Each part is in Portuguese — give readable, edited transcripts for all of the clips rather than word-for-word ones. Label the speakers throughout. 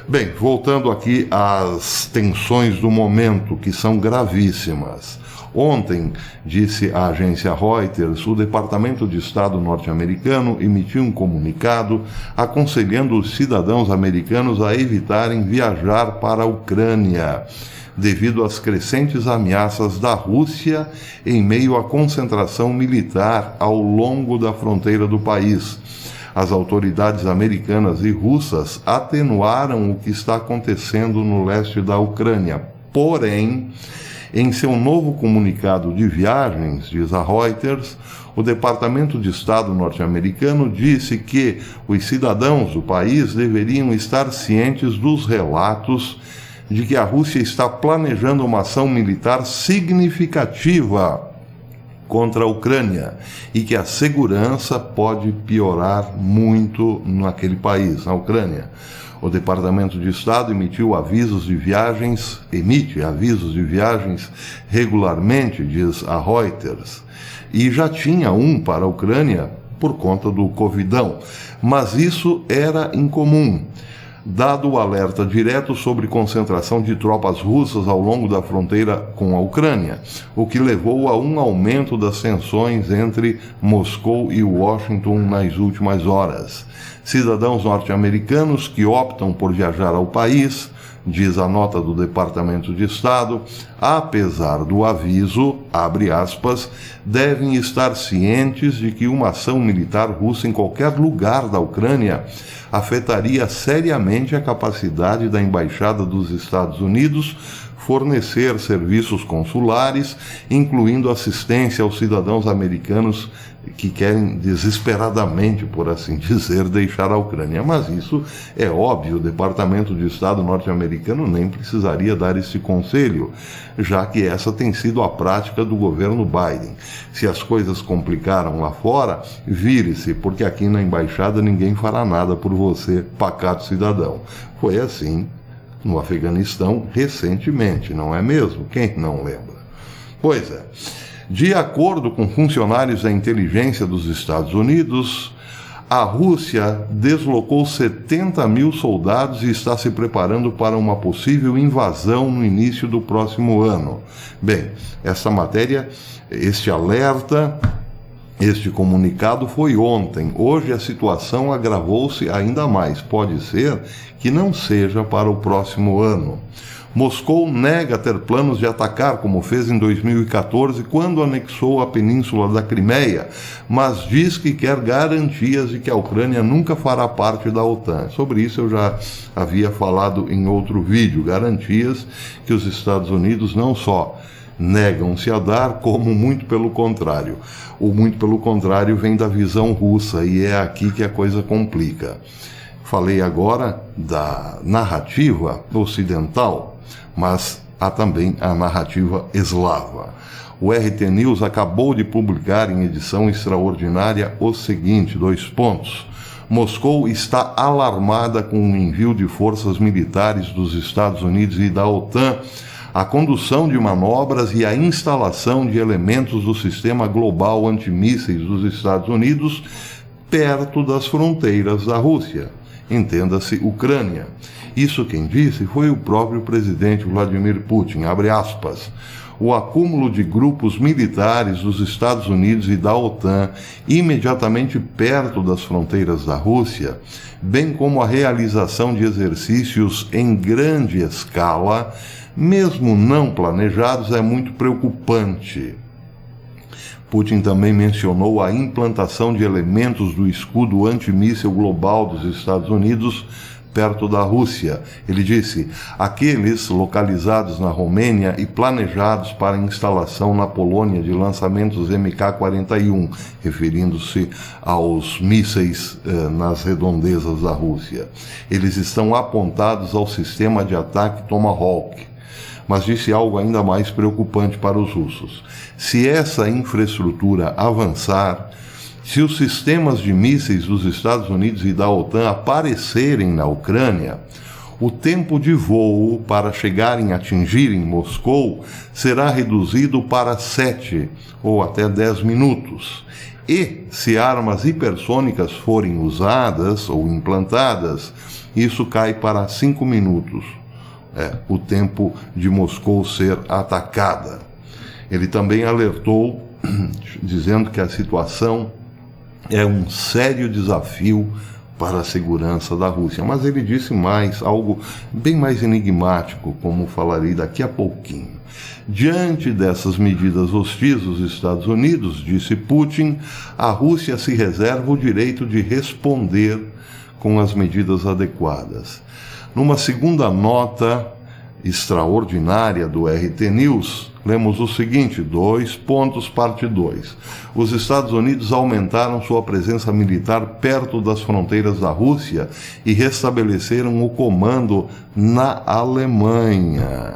Speaker 1: Bem, voltando aqui às tensões do momento, que são gravíssimas. Ontem, disse a agência Reuters, o Departamento de Estado norte-americano emitiu um comunicado aconselhando os cidadãos americanos a evitarem viajar para a Ucrânia, devido às crescentes ameaças da Rússia em meio à concentração militar ao longo da fronteira do país. As autoridades americanas e russas atenuaram o que está acontecendo no leste da Ucrânia. Porém, em seu novo comunicado de viagens, diz a Reuters, o Departamento de Estado norte-americano disse que os cidadãos do país deveriam estar cientes dos relatos de que a Rússia está planejando uma ação militar significativa contra a Ucrânia e que a segurança pode piorar muito naquele país, na Ucrânia. O Departamento de Estado emite avisos de viagens regularmente, diz a Reuters, e já tinha um para a Ucrânia por conta do Covidão, mas isso era incomum, dado o alerta direto sobre concentração de tropas russas ao longo da fronteira com a Ucrânia, o que levou a um aumento das tensões entre Moscou e Washington nas últimas horas. Cidadãos norte-americanos que optam por viajar ao país, diz a nota do Departamento de Estado, apesar do aviso, abre aspas, devem estar cientes de que uma ação militar russa em qualquer lugar da Ucrânia afetaria seriamente a capacidade da Embaixada dos Estados Unidos fornecer serviços consulares, incluindo assistência aos cidadãos americanos que querem desesperadamente, por assim dizer, deixar a Ucrânia. Mas isso é óbvio, o Departamento de Estado norte-americano nem precisaria dar esse conselho, já que essa tem sido a prática do governo Biden. Se as coisas complicaram lá fora, vire-se, porque aqui na embaixada ninguém fará nada por você, pacato cidadão. Foi assim no Afeganistão recentemente, não é mesmo? Quem não lembra? Pois é. De acordo com funcionários da inteligência dos Estados Unidos, a Rússia deslocou 70 mil soldados e está se preparando para uma possível invasão no início do próximo ano. Bem, essa matéria, este alerta, este comunicado foi ontem. Hoje a situação agravou-se ainda mais. Pode ser que não seja para o próximo ano. Moscou nega ter planos de atacar, como fez em 2014, quando anexou a península da Crimeia, mas diz que quer garantias de que a Ucrânia nunca fará parte da OTAN. Sobre isso eu já havia falado em outro vídeo, garantias que os Estados Unidos não só negam-se a dar, como muito pelo contrário. O muito pelo contrário vem da visão russa, e é aqui que a coisa complica. Falei agora da narrativa ocidental, mas há também a narrativa eslava. O RT News acabou de publicar em edição extraordinária o seguinte, 2 pontos. Moscou está alarmada com o envio de forças militares dos Estados Unidos e da OTAN, a condução de manobras e a instalação de elementos do sistema global antimísseis dos Estados Unidos perto das fronteiras da Rússia. Entenda-se, Ucrânia. Isso quem disse foi o próprio presidente Vladimir Putin, abre aspas. O acúmulo de grupos militares dos Estados Unidos e da OTAN imediatamente perto das fronteiras da Rússia, bem como a realização de exercícios em grande escala, mesmo não planejados, é muito preocupante. Putin também mencionou a implantação de elementos do escudo antimíssil global dos Estados Unidos perto da Rússia. Ele disse, aqueles localizados na Romênia e planejados para instalação na Polônia de lançamentos MK-41, referindo-se aos mísseis nas redondezas da Rússia. Eles estão apontados ao sistema de ataque Tomahawk. Mas disse algo ainda mais preocupante para os russos. Se essa infraestrutura avançar, se os sistemas de mísseis dos Estados Unidos e da OTAN aparecerem na Ucrânia, o tempo de voo para chegarem a atingirem Moscou será reduzido para 7 ou até 10 minutos. E, se armas hipersônicas forem usadas ou implantadas, isso cai para 5 minutos. O tempo de Moscou ser atacada. Ele também alertou, dizendo que a situação é um sério desafio para a segurança da Rússia. Mas ele disse mais, algo bem mais enigmático, como falarei daqui a pouquinho. Diante dessas medidas hostis dos Estados Unidos, disse Putin, a Rússia se reserva o direito de responder com as medidas adequadas. Numa segunda nota extraordinária do RT News, lemos o seguinte, 2 pontos, parte 2. Os Estados Unidos aumentaram sua presença militar perto das fronteiras da Rússia e restabeleceram o comando na Alemanha,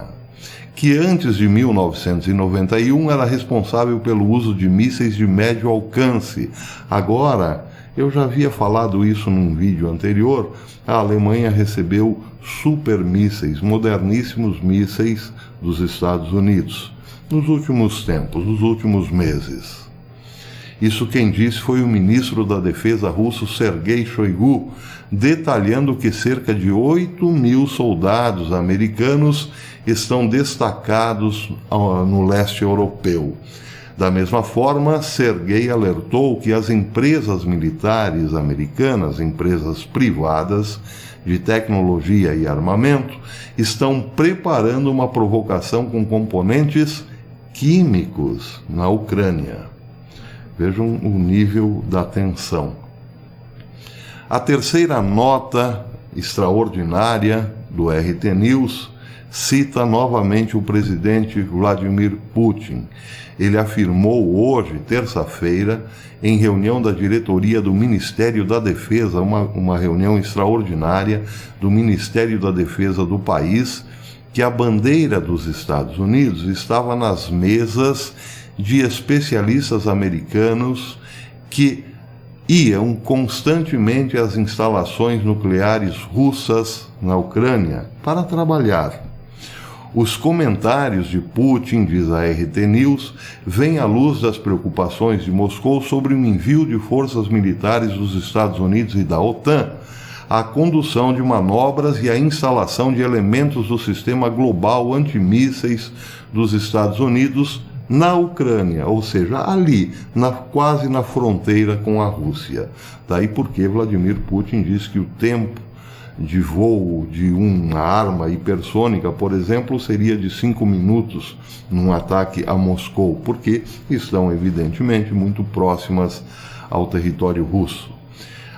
Speaker 1: que antes de 1991 era responsável pelo uso de mísseis de médio alcance. Agora, eu já havia falado isso num vídeo anterior, a Alemanha recebeu supermísseis, moderníssimos mísseis dos Estados Unidos, nos últimos tempos, nos últimos meses. Isso quem disse foi o ministro da Defesa russo Sergei Shoigu, detalhando que cerca de 8.000 soldados americanos estão destacados no leste europeu. Da mesma forma, Sergei alertou que as empresas militares americanas, empresas privadas de tecnologia e armamento, estão preparando uma provocação com componentes químicos na Ucrânia. Vejam o nível da tensão. A terceira nota extraordinária do RT News cita novamente o presidente Vladimir Putin. Ele afirmou hoje, terça-feira, em reunião da diretoria do Ministério da Defesa, uma reunião extraordinária do Ministério da Defesa do país, que a bandeira dos Estados Unidos estava nas mesas de especialistas americanos que iam constantemente às instalações nucleares russas na Ucrânia para trabalhar. Os comentários de Putin, diz a RT News, vêm à luz das preocupações de Moscou sobre o envio de forças militares dos Estados Unidos e da OTAN, a condução de manobras e a instalação de elementos do sistema global antimísseis dos Estados Unidos na Ucrânia, ou seja, ali, quase na fronteira com a Rússia. Daí porque Vladimir Putin diz que o tempo de voo de uma arma hipersônica, por exemplo, seria de 5 minutos num ataque a Moscou, porque estão, evidentemente, muito próximas ao território russo.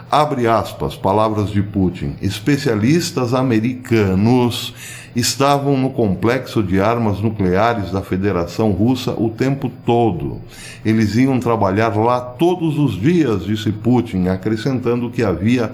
Speaker 1: Abre aspas, palavras de Putin. Especialistas americanos estavam no complexo de armas nucleares da Federação Russa o tempo todo. Eles iam trabalhar lá todos os dias, disse Putin, acrescentando que havia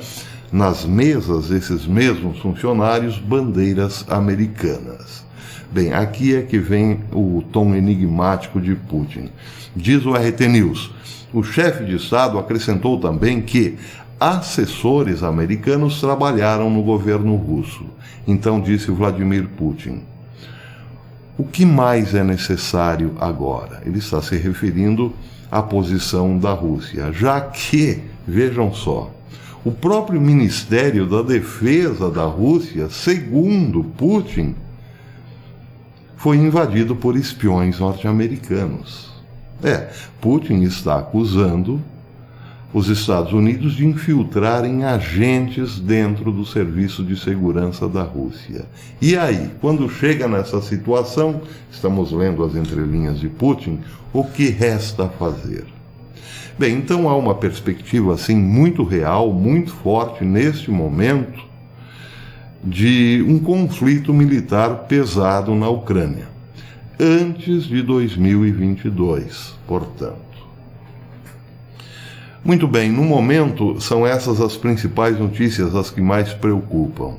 Speaker 1: nas mesas desses mesmos funcionários bandeiras americanas. Bem, aqui é que vem o tom enigmático de Putin. Diz o RT News, o chefe de Estado acrescentou também que assessores americanos trabalharam no governo russo. Então disse Vladimir Putin. O que mais é necessário agora? Ele está se referindo à posição da Rússia, já que, vejam só, o próprio Ministério da Defesa da Rússia, segundo Putin, foi invadido por espiões norte-americanos. Putin está acusando os Estados Unidos de infiltrarem agentes dentro do Serviço de Segurança da Rússia. E aí, quando chega nessa situação, estamos lendo as entrelinhas de Putin, o que resta fazer? Bem, então há uma perspectiva assim muito real, muito forte neste momento de um conflito militar pesado na Ucrânia, antes de 2022, portanto. Muito bem, no momento são essas as principais notícias, as que mais preocupam.